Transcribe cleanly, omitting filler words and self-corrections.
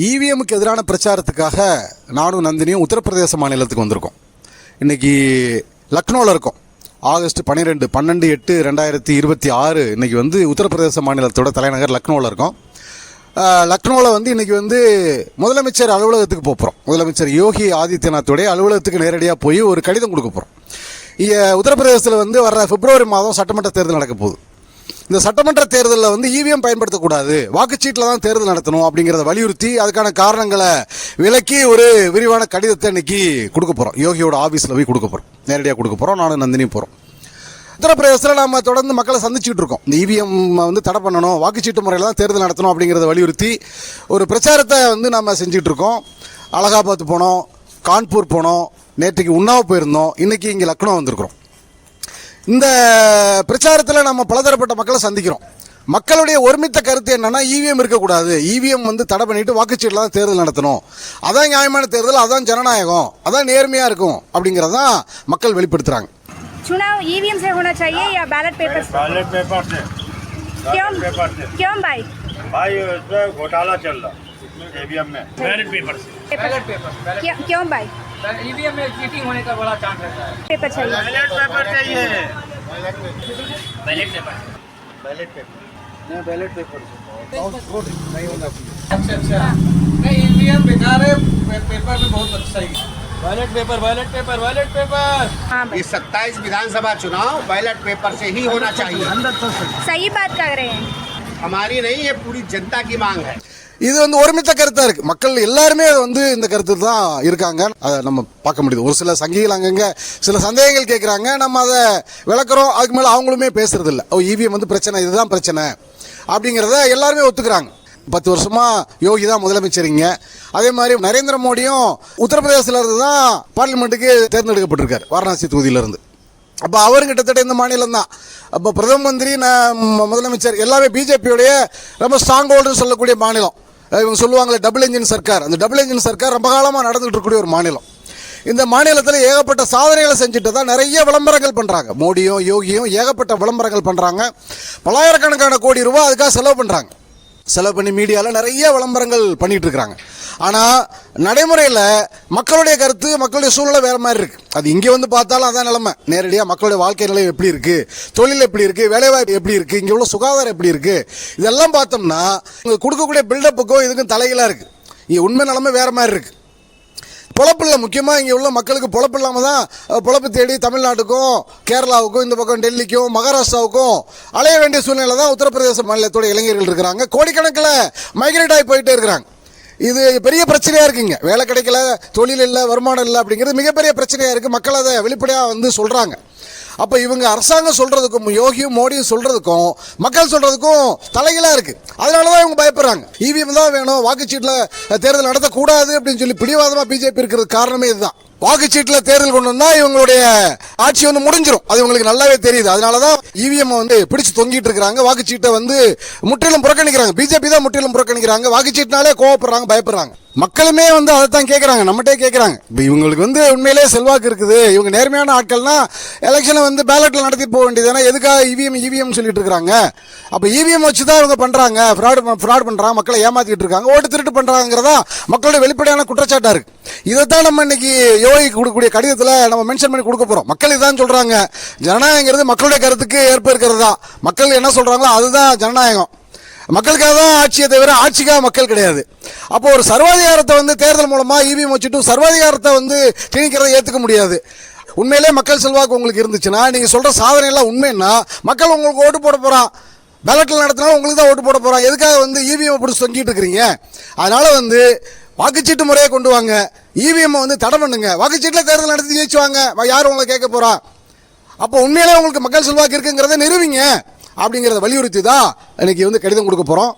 இவிஎம்முக்கு எதிரான பிரச்சாரத்துக்காக நானும் நந்தினியும் உத்தரப்பிரதேச மாநிலத்துக்கு வந்திருக்கோம். இன்றைக்கி லக்னோவில் இருக்கோம். ஆகஸ்ட் 12/8/2026 இன்றைக்கி வந்து உத்தரப்பிரதேச மாநிலத்தோட தலைநகர் லக்னோவில் இருக்கோம். லக்னோவில் இன்றைக்கி முதலமைச்சர் அலுவலகத்துக்கு போகிறோம். முதலமைச்சர் யோகி ஆதித்யநாத்தோடைய அலுவலகத்துக்கு நேரடியாக போய் ஒரு கடிதம் கொடுக்க போகிறோம். உத்தரப்பிரதேசத்தில் வர்ற பிப்ரவரி மாதம் சட்டமன்ற தேர்தல் நடக்க போகுது. இந்த சட்டமன்ற தேர்தலில் இவிஎம் பயன்படுத்தக்கூடாது, வாக்குச்சீட்டில் தான் தேர்தல் நடத்தணும் அப்படிங்கிறத வலியுறுத்தி அதுக்கான காரணங்களை விளக்கி ஒரு விரிவான கடிதத்தை இன்னைக்கு கொடுக்க போகிறோம். யோகியோட ஆஃபீஸில் போய் கொடுக்க போகிறோம், நேரடியாக கொடுக்க போகிறோம். நானும் நந்தினியும் போகிறோம். உத்தரப்பிரதேசத்தில் நம்ம தொடர்ந்து மக்களை சந்திச்சுட்டு இருக்கோம். இந்த இவிஎம் தடை பண்ணணும், வாக்குச்சீட்டு முறையில் தான் தேர்தல் நடத்தணும் அப்படிங்கிறத வலியுறுத்தி ஒரு பிரச்சாரத்தை நம்ம செஞ்சுட்டு இருக்கோம். அலகாபாத் போனோம், கான்பூர் போனோம், நேற்றுக்கு உன்னாவ் போயிருந்தோம், இன்றைக்கி இங்கே லக்னோ வந்திருக்கிறோம். இந்த பிரச்சாரத்தில் நம்ம பலதரப்பட்ட மக்களை சந்திக்கிறோம். மக்களுடைய ஒருமித்த கருத்து என்னன்னா, இவிஎம் இருக்கக்கூடாது, இவிஎம் தடை பண்ணிட்டு வாக்குச்சீட்டில் தான் தேர்தல் நடத்தணும், அதான் நியாயமான தேர்தல், அதான் ஜனநாயகம், அதான் நேர்மையாக இருக்கும் அப்படிங்கிறதான் மக்கள் வெளிப்படுத்துறாங்க. चुनाव ईवीएम से होना चाहिए या बैलेट पेपर से? बैलेट पेपर से। क्यों भाई? भाई इसमें घोटाला चल रहा ईवीएम में। बैलेट पेपर से। क्यों भाई? ईवीएम में चीटिंग होने का बड़ा चांस रहता है। पेपर चाहिए। बैलेट पेपर चाहिए। बैलेट पेपर नहीं, बैलेट पेपर नहीं होना चाहिए। अच्छा नहीं, ईवीएम बेकार है, पेपर में बहुत अच्छा ही। बैलेट पेपर हाँ भाई, ये 27 विधानसभा चुनाव बैलेट पेपर से ही होना चाहिए। सही बात कर रहे हैं। हमारी नहीं, ये पूरी जनता की मांग है। இது ஒருமித்த கருத்தாக இருக்குது. மக்கள் எல்லாருமே இந்த கருத்து தான் இருக்காங்க. அதை நம்ம பார்க்க முடியுது. ஒரு சில சங்கிகள் அங்கங்கே சில சந்தேகங்கள் கேட்குறாங்க, நம்ம அதை விளக்குறோம். அதுக்கு மேலே அவங்களுமே பேசுறது இல்லை. இவிஎம் பிரச்சனை, இதுதான் பிரச்சனை அப்படிங்கிறத எல்லாருமே ஒத்துக்கிறாங்க. 10 வருஷமாக யோகி தான் முதலமைச்சரிங்க. அதே மாதிரி நரேந்திர மோடியும் உத்தரப்பிரதேசத்தில் இருந்து தான் பார்லிமெண்ட்டுக்கு தேர்ந்தெடுக்கப்பட்டிருக்கார், வாரணாசி தொகுதியிலிருந்து. அப்போ அவரும் கிட்டத்தட்ட இந்த மாநிலம் தான். அப்போ பிரதம மந்திரி, முதலமைச்சர் எல்லாமே பிஜேபியோடைய ரொம்ப ஸ்ட்ராங் ஹோல்டுன்னு சொல்லக்கூடிய மாநிலம். இவங்க சொல்லுவாங்களே டபுள் என்ஜின் சர்க்கார், அந்த டபுள் என்ஜின் சர்க்கார் ரொம்ப காலமாக நடந்துகிட்டு இருக்கக்கூடிய ஒரு மாநிலம். இந்த மாநிலத்தில் ஏகப்பட்ட சாதனைகளை செஞ்சுட்டு தான் நிறைய விளம்பரங்கள் பண்ணுறாங்க. மோடியும் யோகியும் ஏகப்பட்ட விளம்பரங்கள் பண்ணுறாங்க. பல்லாயிரக்கணக்கான கோடி ரூபாய் அதுக்காக செலவு பண்ணி மீடியாவில் நிறைய விளம்பரங்கள் பண்ணிட்டு இருக்கிறாங்க. ஆனால் நடைமுறையில் மக்களுடைய கருத்து, மக்களுடைய சூழ்நிலை வேறு மாதிரி இருக்குது. அது இங்கே பார்த்தாலும் அதான் நிலைமை. நேரடியாக மக்களுடைய வாழ்க்கை நிலை எப்படி இருக்குது, தொழில் எப்படி இருக்குது, வேலைவாய்ப்பு எப்படி இருக்குது, இங்கே உள்ள சுகாதாரம் எப்படி இருக்குது, இதெல்லாம் பார்த்தோம்னா இங்கே கொடுக்கக்கூடிய பில்டப்புக்கும் இதுக்கும் தலைகளாக இருக்குது. இங்கே உண்மை நிலைமை வேறு மாதிரி இருக்குது. பொழப்பில்லை. முக்கியமாக இங்கே உள்ள மக்களுக்கு பொழப்பு இல்லாமல் தான் பொழப்பு தேடி தமிழ்நாட்டுக்கும் கேரளாவுக்கும் இந்த பக்கம் டெல்லிக்கும் மகாராஷ்டிராவுக்கும் அலைய வேண்டிய சூழ்நிலை தான் உத்தரப்பிரதேச மாநிலத்தோட இளைஞர்கள் இருக்கிறாங்க. கோடிக்கணக்கில் மைக்ரேட் ஆகி போயிட்டே இருக்கிறாங்க. இது பெரிய பிரச்சனையாக இருக்குங்க. வேலை கிடைக்கல, தொழில் இல்லை, வருமானம் இல்லை அப்படிங்கிறது மிகப்பெரிய பிரச்சனையாக இருக்குது. மக்கள் அதை வெளிப்படையாக சொல்கிறாங்க. அப்போ இவங்க அரசாங்கம் சொல்கிறதுக்கும் யோகியும் மோடியும் சொல்கிறதுக்கும் மக்கள் சொல்கிறதுக்கும் தலைகளாக இருக்குது. அதனால தான் இவங்க பயப்படுறாங்க. இவிஎம் தான் வேணும், வாக்குச்சீட்டில் தேர்தல் நடத்தக்கூடாது அப்படின்னு சொல்லி பிடிவாதமாக பிஜேபி இருக்கிறது காரணமே இதுதான். வாக்குச்சீட்டில் தேர்தல் கொண்டு வந்தால் இவங்களுடைய ஆட்சி முடிஞ்சிடும். அது இவங்களுக்கு நல்லாவே தெரியுது. அதனால தான் இவிஎம் பிடிச்சு தொங்கிட்டு இருக்கிறாங்க. வாக்குச்சீட்டை முற்றிலும் புறக்கணிக்கிறாங்க. பிஜேபி தான் முற்றிலும் புறக்கணிக்கிறாங்க. வாக்குச்சீட்டினாலே கோவப்படுறாங்க, பயப்படுறாங்க. மக்களுமே அதைத்தான் கேட்குறாங்க, நம்மகிட்டே கேட்குறாங்க. இப்போ இவங்களுக்கு உண்மையிலே செல்வாக்கு இருக்குது, இவங்க நேர்மையான ஆட்கள்னா எலெக்ஷனை பேலட்டில் நடத்தி போக வேண்டியது. ஏன்னா எதுக்காக இவிஎம் சொல்லிட்டு இருக்கிறாங்க? அப்போ இவிஎம் வச்சு தான் இவங்க பண்ணுறாங்க, ஃப்ராட் பண்ணுறாங்க, மக்களை ஏமாற்றிட்டு இருக்காங்க, ஓட்டு திருட்டு பண்ணுறாங்கிறதா மக்களுடைய வெளிப்படையான குற்றச்சாட்டாக இருக்குது. இதைத்தான் நம்ம இன்னைக்கு யோகி கொடுக்கக்கூடிய கடிதத்தில் நம்ம மென்ஷன் பண்ணி கொடுக்க போகிறோம். மக்கள் இதான் சொல்கிறாங்க. ஜனநாயகங்கிறது மக்களுடைய கருத்துக்கு ஏற்ப இருக்கிறது தான். மக்கள் என்ன சொல்கிறாங்களோ அதுதான் ஜனநாயகம். மக்களுக்காக தான் ஆட்சியை தவிர ஆட்சிக்காக மக்கள் கிடையாது. அப்போ ஒரு சர்வாதிகாரத்தை தேர்தல் மூலமாக இவிஎம் வச்சுட்டு சர்வாதிகாரத்தை திணிக்கிறத ஏற்றுக்க முடியாது. உண்மையிலே மக்கள் செல்வாக்கு உங்களுக்கு இருந்துச்சுன்னா, நீங்கள் சொல்கிற சாதனையெல்லாம் உண்மைன்னா மக்கள் உங்களுக்கு ஓட்டு போட போகிறான். பேலட்டில் நடத்தினாலும் உங்களுக்கு தான் ஓட்டு போட போகிறான். எதுக்காக இவிஎம் பிடிச்சி தொங்கிட்டு இருக்கிறீங்க? அதனால் வாக்குச்சீட்டு முறையை கொண்டு வாங்க, இவிஎம் தடை பண்ணுங்க, வாக்குச்சீட்டில் தேர்தல் நடத்தி ஜெயிச்சுவாங்க, யார் உங்களை கேட்க போகிறா? அப்போ உண்மையிலே உங்களுக்கு மக்கள் செல்வாக்கு இருக்குங்கிறத நிறுவிங்க அப்படிங்கிறத வலியுறுத்தி தான் இன்னைக்கு கடிதம் கொடுக்க போகிறோம்.